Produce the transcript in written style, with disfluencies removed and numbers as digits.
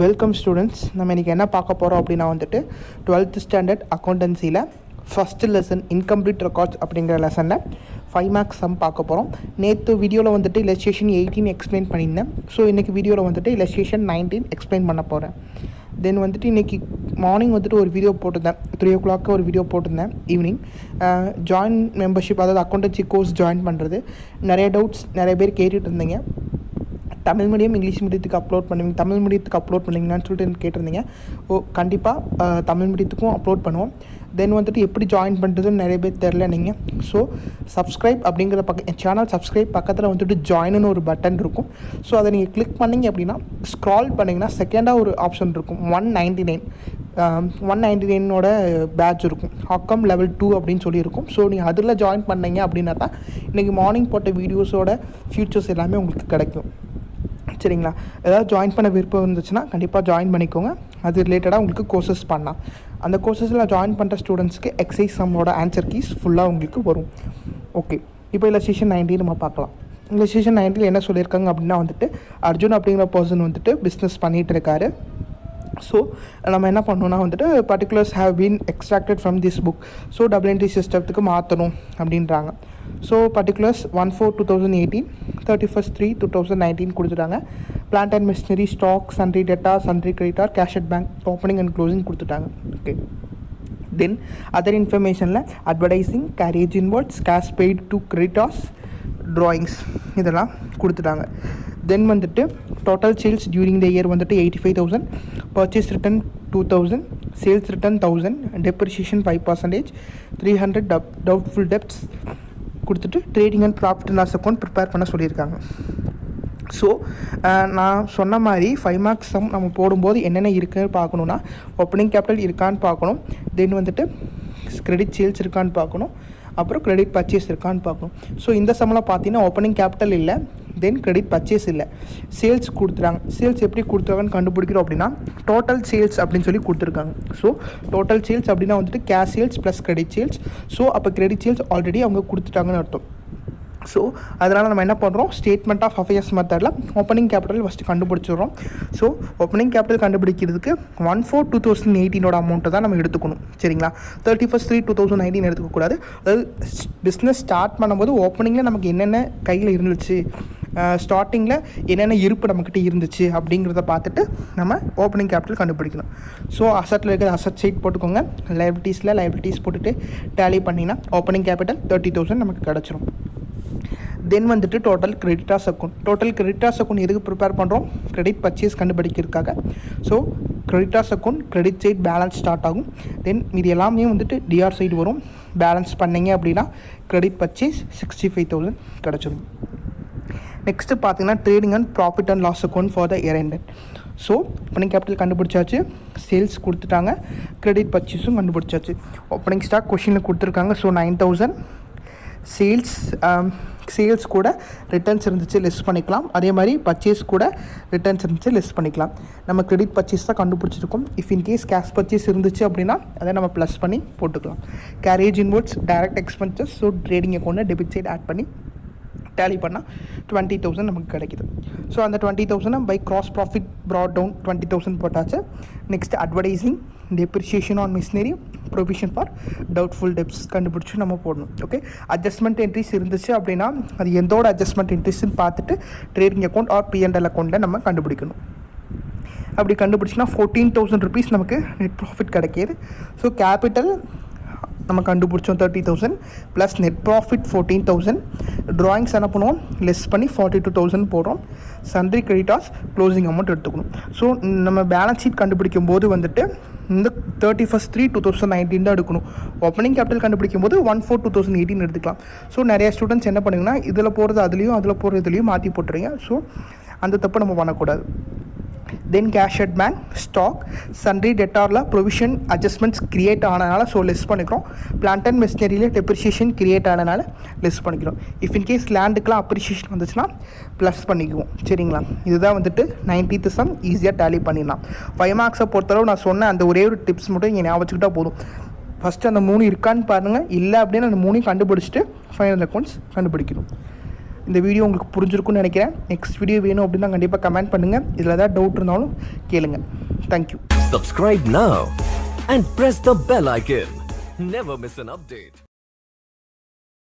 Welcome students. நம்ம இன்றைக்கி என்ன பார்க்க போகிறோம் அப்படின்னா வந்துட்டு 12th ஸ்டாண்டர்ட் அக்கௌண்டன்சியில் ஃபஸ்ட்டு லெசன் இன்கம்ப்ளீட் ரெக்கார்ட்ஸ் அப்படிங்கிற லெசனில் 5 மார்க்ஸ் சம் பார்க்க போகிறோம். நேற்று வீடியோவில் வந்துட்டு இல்லஸ்ட்ரேஷன் 18 எக்ஸ்பிளைன் பண்ணியிருந்தேன். ஸோ இன்றைக்கி வீடியோவில் வந்துட்டு இல்லஸ்ட்ரேஷன் 19 எக்ஸ்பிளைன் பண்ண போகிறேன். தென் வந்துட்டு இன்றைக்கி மார்னிங் வந்துட்டு ஒரு வீடியோ போட்டிருந்தேன், 3 o'clock ஒரு வீடியோ போட்டிருந்தேன். ஈவினிங் ஜாயின் மெம்பர்ஷிப், அதாவது அக்கௌண்டன்சி கோர்ஸ் ஜாயின் பண்ணுறது, நிறைய டவுட்ஸ் நிறைய பேர் கேட்டுட்டு இருந்தீங்க. தமிழ் மீடியம் இங்கிலீஷ் மீடியத்துக்கு அப்லோட் பண்ணுவீங்க, தமிழ் மீடியத்துக்கு அப்லோட் பண்ணுவீங்கன்னு சொல்லிட்டு கேட்டிருந்தீங்க. கண்டிப்பாக தமிழ் மீடியத்துக்கும் அப்லோட் பண்ணுவோம். தென் வந்துட்டு எப்படி ஜாயின் பண்ணுறதுன்னு நிறைய பேர் தெரில நீங்கள். ஸோ சப்ஸ்கிரைப் அப்படிங்கிற சேனல் சப்ஸ்கிரைப் பக்கத்தில் வந்துட்டு ஜாயின்னு ஒரு பட்டன் இருக்கும். ஸோ அதை நீங்கள் கிளிக் பண்ணிங்க அப்படின்னா ஸ்க்ரால் பண்ணிங்கன்னா செகண்டாக ஒரு ஆப்ஷன் இருக்கும், 199 பேட்ச் இருக்கும், ஆக்கம் லெவல் 2 அப்படின்னு சொல்லியிருக்கும். ஸோ நீங்கள் அதில் ஜாயின் பண்ணீங்க அப்படின்னா தான் இன்றைக்கி மார்னிங் போட்ட வீடியோஸோட ஃபியூச்சர்ஸ் எல்லாமே உங்களுக்கு கிடைக்கும். சரிங்களா? ஏதாவது ஜாயின் பண்ண விருப்பம் இருந்துச்சுன்னா கண்டிப்பாக ஜாயின் பண்ணிக்கோங்க. அது ரிலேட்டடாக உங்களுக்கு கோர்சஸ் பண்ணலாம். அந்த கோர்சஸில் ஜாயின் பண்ணுற ஸ்டூடெண்ட்ஸ்க்கு எக்ஸைஸ் சம்மோட ஆன்சர் கீஸ் ஃபுல்லாக உங்களுக்கு வரும். ஓகே, இப்போ இல்லஸ்ட்ரேஷன் 19 நம்ம பார்க்கலாம். இல்லஸ்ட்ரேஷன் 19 என்ன சொல்லியிருக்காங்க அப்படின்னா வந்துட்டு அர்ஜுன் அப்படிங்கிற பர்சன் வந்துட்டு பிஸ்னஸ் பண்ணிகிட்டு இருக்காரு. ஸோ நம்ம என்ன பண்ணோன்னா வந்துட்டு particulars have been extracted from this book. So double entry சிஸ்டத்துக்கு மாற்றணும் அப்படின்றாங்க. ஸோ பர்டிகுலர்ஸ் 1/4/2018, 31/3/2019 கொடுத்துட்டாங்க. Plant and machinery, stock, sundry debtor, sundry creditor, cash at bank, opening and closing கொடுத்துட்டாங்க. ஓகே, தென் அதர் இன்ஃபர்மேஷனில் advertising, carriage inwards, cash paid to creditors, drawings இதெல்லாம் கொடுத்துட்டாங்க. Then வந்துட்டு total sales during the year வந்துட்டு 85,000, purchase return 2,000, sales return 1,000, depreciation 5%, 300 doubtful debts கொடுத்துட்டு trading and profit and loss account prepare பண்ண சொல்லியிருக்காங்க. So நான் சொன்ன மாதிரி 5 மார்க்ஸ் சம் நம்ம போடும்போது என்னென்ன இருக்குன்னு பார்க்கணுன்னா, ஓப்பனிங் கேபிட்டல் இருக்கான்னு பார்க்கணும், தென் வந்துட்டு கிரெடிட் சேல்ஸ் இருக்கான்னு பார்க்கணும், அப்புறம் கிரெடிட் பர்ச்சேஸ் இருக்கான்னு பார்க்கணும். ஸோ இந்த சம்மில் பார்த்தீங்கன்னா ஓப்பனிங் கேபிட்டல் இல்லை, தென் கிரெடிட் பர்ச்சேஸ் இல்லை, சேல்ஸ் கொடுத்துறாங்க. சேல்ஸ் எப்படி கொடுத்துருக்காங்கன்னு கண்டுபிடிக்கிறோம் அப்படின்னா டோட்டல் சேல்ஸ் அப்படின்னு சொல்லி கொடுத்துருக்காங்க. ஸோ டோட்டல் சேல்ஸ் அப்படின்னா வந்துட்டு cash sales plus credit sales. So அப்போ கிரெடிட் சேல்ஸ் ஆல்ரெடி அவங்க கொடுத்துட்டாங்கன்னு அர்த்தம். ஸோ அதனால் நம்ம என்ன பண்ணுறோம், ஸ்டேட்மெண்ட் ஆஃப் அஃபேர்ஸ் மெத்தடில் ஓப்பனிங் கேபிட்டல் ஃபஸ்ட்டு கண்டுபிடிச்சிடுறோம். ஸோ ஓப்பனிங் கேபிட்டல் கண்டுபிடிக்கிறதுக்கு 1/4/2018 அமௌண்ட்டை தான் நம்ம எடுத்துக்கணும். சரிங்களா? 31/3/2019 எடுத்துக்கக்கூடாது. அதாவது பிஸ்னஸ் ஸ்டார்ட் பண்ணும்போது ஓப்பனிங்கில் நமக்கு என்னென்ன கையில் இருந்துச்சு, ஸ்டார்டிங்கில் என்னென்ன இருப்பு நம்மக்கிட்ட இருந்துச்சு அப்படிங்கிறத பார்த்துட்டு நம்ம ஓப்பனிங் கேபிட்டல் கண்டுபிடிக்கணும். ஸோ அசட்டில் இருக்கிற அசட் சைட் போட்டுக்கோங்க, லைபிலிட்டிஸ் போட்டுட்டு டேலி பண்ணிங்கன்னா ஓப்பனிங் கேபிட்டல் 30,000 நமக்கு கிடச்சிரும். தென் வந்துட்டு டோட்டல் கிரெடிட்டார்ஸ் அக்கௌண்ட் எதுக்கு ப்ரிப்பேர் பண்ணுறோம், கிரெடிட் பர்ச்சேஸ் கண்டுபிடிக்கிறதுக்காக. So creditors account credit side balance start ஆகும். தென் இது எல்லாமே வந்துட்டு டிஆர் சைடு வரும். பேலன்ஸ் பண்ணிங்க அப்படின்னா கிரெடிட் பர்ச்சேஸ் 65,000 கிடச்சிடும். நெக்ஸ்ட்டு பார்த்தீங்கன்னா trading and profit and loss account for the year ended. So opening capital கண்டுபிடிச்சாச்சு, சேல்ஸ் கொடுத்துட்டாங்க, கிரெடிட் பர்ச்சேஸும் கண்டுபிடிச்சாச்சு. ஓப்பனிங் ஸ்டாக் கொஷினில் கொடுத்துருக்காங்க. ஸோ 9,000. சேல்ஸ் கூட ரிட்டர்ன்ஸ் இருந்துச்சு லெஸ் பண்ணிக்கலாம், அதே மாதிரி பர்ச்சேஸ் கூட ரிட்டர்ன்ஸ் இருந்துச்சு லெஸ் பண்ணிக்கலாம். நம்ம கிரெடிட் பர்ச்சேஸ் தான் கண்டுபிடிச்சிருக்கோம். இஃப் இன்கேஸ் கேஷ் பர்ச்சேஸ் இருந்துச்சு அப்படின்னா அதை நம்ம ப்ளஸ் பண்ணி போட்டுக்கலாம். Carriage inwards direct expenses. So trading அக்கௌண்ட்டை டெபிட் சைட் ஆட் பண்ணி டேலி பண்ணால் 20,000 நமக்கு கிடைக்கிது. ஸோ அந்த 20,000 by gross profit brought down 20,000 போட்டாச்சு. Next advertising, depreciation on machinery, provision for doubtful debts கண்டுபிடிச்சி நம்ம போடணும். ஓகே, அட்ஜஸ்ட்மெண்ட் என்ட்ரிஸ் இருந்துச்சு அப்படின்னா அது எந்தோட அட்ஜஸ்ட்மெண்ட் என்ட்ரிஸ்ன்னு பார்த்துட்டு ட்ரேடிங் அக்கௌண்ட் ஆர் P&L அக்கௌண்ட்டை நம்ம கண்டுபிடிக்கணும். அப்படி கண்டுபிடிச்சின்னா 14,000 rupees நமக்கு நெட் ப்ராஃபிட் கிடைக்கிது. ஸோ கேபிட்டல் நம்ம கண்டுபிடிச்சோம் 30,000 ப்ளஸ் நெட் ப்ராஃபிட் 14,000. ட்ராயிங்ஸ் என்ன பண்ணுவோம், லெஸ் பண்ணி 42,000 போடுறோம். சன்ட்ரி கிரெடிட்டார்ஸ் க்ளோசிங் அமௌண்ட் எடுத்துக்கணும். ஸோ நம்ம பேலன்ஸ் ஷீட் கண்டுபிடிக்கும் போது வந்துட்டு இந்த 31/3/2019 தான் எடுக்கணும். ஓப்பனிங் கேபிட்டல் கண்டுபிடிக்கும் போது 1/4/2018 எடுத்துக்கலாம். ஸோ நிறைய ஸ்டூடெண்ட்ஸ் என்ன பண்ணுங்கன்னா இதில் போகிறது அதுலேயும் மாற்றி போட்டுறீங்க. ஸோ அந்த தப்பு நம்ம பண்ணக்கூடாது. Then cash at bank, stock, sundry டெட்டாரில் ப்ரொவிஷன் அட்ஜஸ்ட்மெண்ட்ஸ் க்ரியேட் ஆனதுனால ஸோ லெஸ் பண்ணிக்கிறோம். பிளான்ட் அண்ட் மிஷினரியில் டெப்ரிசியேஷன் க்ரியேட் ஆனதுனால லெஸ் பண்ணிக்கிறோம். இஃப் இன்கேஸ் லேண்டுக்கெலாம் அப்ரிசியேஷன் வந்துச்சுன்னா ப்ளஸ் பண்ணிக்குவோம். சரிங்களா? இதுதான் வந்துட்டு 19th சம் ஈஸியாக டேலி பண்ணிடலாம். 5 மார்க்ஸை பொறுத்தளவு நான் சொன்ன அந்த ஒரே ஒரு டிப்ஸ் மட்டும் இங்கே ஞாபகம் வச்சுக்கிட்டா போதும். ஃபஸ்ட்டு அந்த 3 இருக்கான்னு பாருங்கள், இல்லை அப்படின்னு அந்த 3 கண்டுபிடிச்சிட்டு ஃபைனல் அக்கௌண்ட்ஸ் கண்டுபிடிக்கணும். இந்த வீடியோ உங்களுக்கு புரிஞ்சிருக்குன்னு நினைக்கிறேன். நெக்ஸ்ட் வீடியோ வேணும் அப்படின்னா கண்டிப்பாக கமெண்ட் பண்ணுங்கள். இதில் ஏதாவது டவுட் இருந்தாலும் கேளுங்க. Thank you. Subscribe now and press the bell icon. Never miss an update.